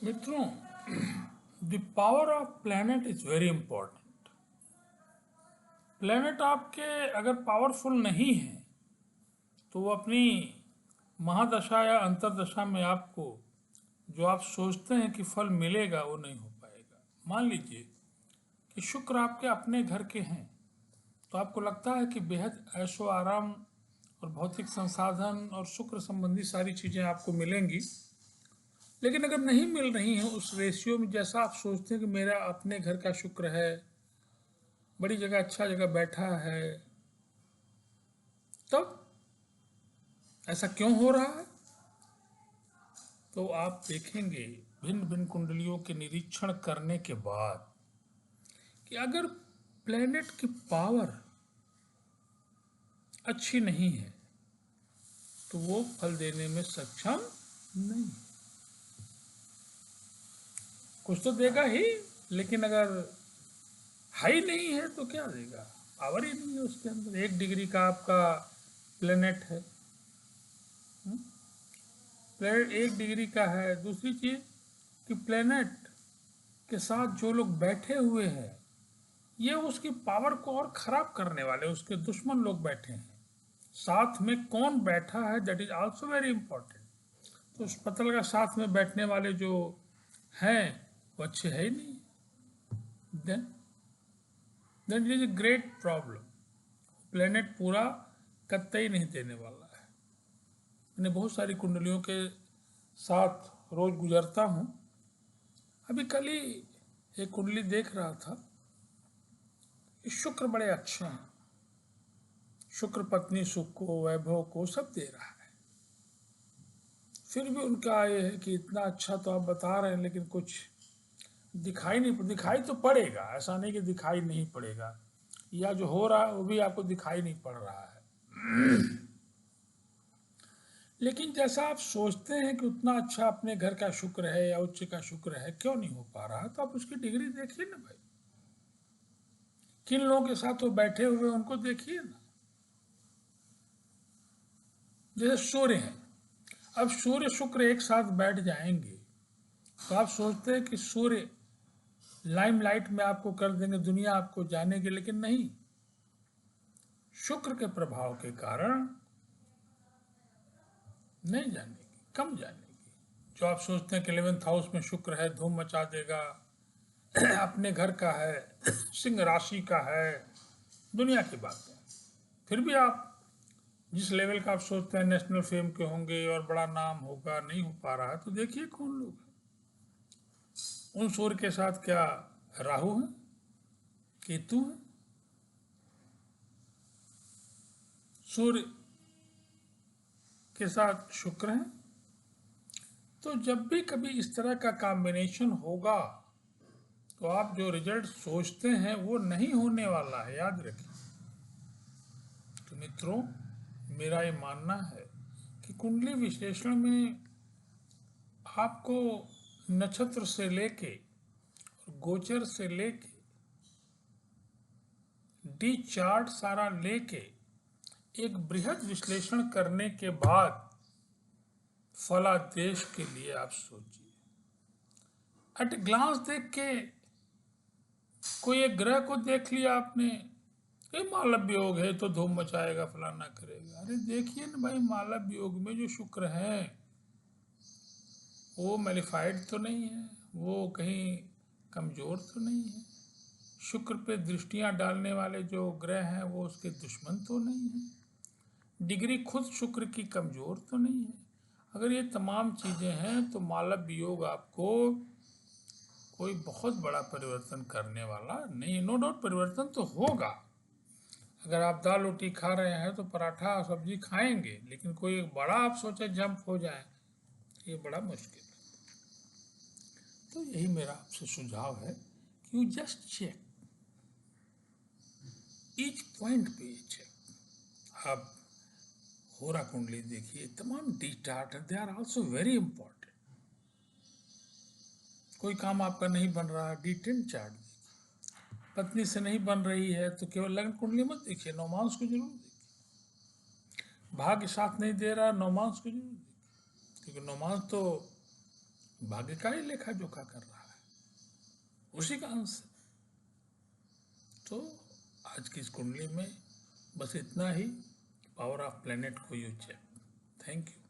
मित्रों, the power of planet is very important. Planet आपके अगर पावरफुल नहीं है तो वो अपनी महादशा या अंतरदशा में आपको जो आप सोचते हैं कि फल मिलेगा वो नहीं हो पाएगा। मान लीजिए कि शुक्र आपके अपने घर के हैं तो आपको लगता है कि बेहद ऐशो आराम और भौतिक संसाधन और शुक्र संबंधी सारी चीज़ें आपको मिलेंगी। लेकिन अगर नहीं मिल रही हैं उस रेशियो में जैसा आप सोचते हैं कि मेरा अपने घर का शुक्र है, बड़ी जगह अच्छा जगह बैठा है, तब ऐसा क्यों हो रहा है? तो आप देखेंगे भिन्न भिन्न कुंडलियों के निरीक्षण करने के बाद कि अगर प्लेनेट की पावर अच्छी नहीं है तो वो फल देने में सक्षम नहीं। कुछ तो देगा ही, लेकिन अगर हाई नहीं है तो क्या देगा? पावर ही नहीं है उसके अंदर। 1 डिग्री का आपका प्लेनेट है, प्लेनेट 1 डिग्री का है। दूसरी चीज कि प्लेनेट के साथ जो लोग बैठे हुए हैं ये उसकी पावर को और खराब करने वाले उसके दुश्मन लोग बैठे हैं। साथ में कौन बैठा है that is also very important. तो उस पतल का साथ में बैठने वाले जो हैं वो अच्छे है ही नहीं। Then then it is a great problem. Planet पूरा कतई नहीं देने वाला है। मैंने बहुत सारी कुंडलियों के साथ रोज गुजरता हूँ। अभी कल ही एक कुंडली देख रहा था। शुक्र बड़े अच्छे हैं, शुक्र पत्नी सुख को वैभव को सब दे रहा है। फिर भी उनका ये है कि इतना अच्छा तो आप बता रहे हैं लेकिन कुछ दिखाई तो पड़ेगा। ऐसा नहीं कि दिखाई नहीं पड़ेगा, या जो हो रहा है वो भी आपको दिखाई नहीं पड़ रहा है। लेकिन जैसा आप सोचते हैं कि उतना अच्छा अपने घर का शुक्र है या उच्च का शुक्र है, क्यों नहीं हो पा रहा? तो आप उसकी डिग्री देखिए ना भाई। किन लोगों के साथ वो बैठे हुए उनको देखिए ना। जैसे सूर्य है, अब सूर्य शुक्र एक साथ बैठ जाएंगे तो आप सोचते हैं कि सूर्य लाइमलाइट में आपको कर देंगे, दुनिया आपको जानेगी, लेकिन नहीं। शुक्र के प्रभाव के कारण नहीं जानेगी, कम जानेगी। जो आप सोचते हैं कि 11th हाउस में शुक्र है धूम मचा देगा, अपने घर का है, सिंह राशि का है, दुनिया की बात है। फिर भी आप जिस लेवल का आप सोचते हैं नेशनल फेम के होंगे और बड़ा नाम होगा, नहीं हो पा रहा है। तो देखिए कौन लोग हैं उन सूर्य के साथ। क्या राहु है, केतु है, सूर्य के साथ शुक्र है। तो जब भी कभी इस तरह का कॉम्बिनेशन होगा तो आप जो रिजल्ट सोचते हैं वो नहीं होने वाला है, याद रखिए। तो मित्रों, मेरा ये मानना है कि कुंडली विश्लेषण में आपको नक्षत्र से लेके और गोचर से लेके डी चार्ट सारा लेके एक बृहद विश्लेषण करने के बाद फलादेश के लिए आप सोचिए। एट ग्लांस देख के कोई एक ग्रह को देख लिया आपने, ये मालव योग है तो धूम मचाएगा, फलाना करेगा। अरे देखिए ना भाई, मालव योग में जो शुक्र है वो मैलिफाइड तो नहीं है, वो कहीं कमजोर तो नहीं है। शुक्र पे दृष्टियां डालने वाले जो ग्रह हैं वो उसके दुश्मन तो नहीं है। डिग्री खुद शुक्र की कमजोर तो नहीं है। अगर ये तमाम चीजें हैं तो मालव योग आपको कोई बहुत बड़ा परिवर्तन करने वाला नहीं। नो डाउट परिवर्तन तो होगा। अगर आप दाल रोटी खा रहे हैं तो पराठा सब्जी खाएंगे, लेकिन कोई एक बड़ा आप सोचे जंप हो जाए, ये बड़ा मुश्किल है। तो यही मेरा आपसे सुझाव है कि you just check each point पे चेक। आप होरा कुंडली देखिए, तमाम D chart they are also very important. कोई काम आपका नहीं बन रहा, डी10 चार्ट देखिए। पत्नी से नहीं बन रही है तो केवल लग्न कुंडली मत देखिए, नौमांस को जरूर देखिए। भाग्य साथ नहीं दे रहा, नौमांस को जरूर देखिए, क्योंकि नौमांस तो भाग्य का ही लेखा जोखा कर रहा है, उसी का अंश। तो आज की इस कुंडली में बस इतना ही। पावर ऑफ प्लेनेट को यू चेक। Thank you.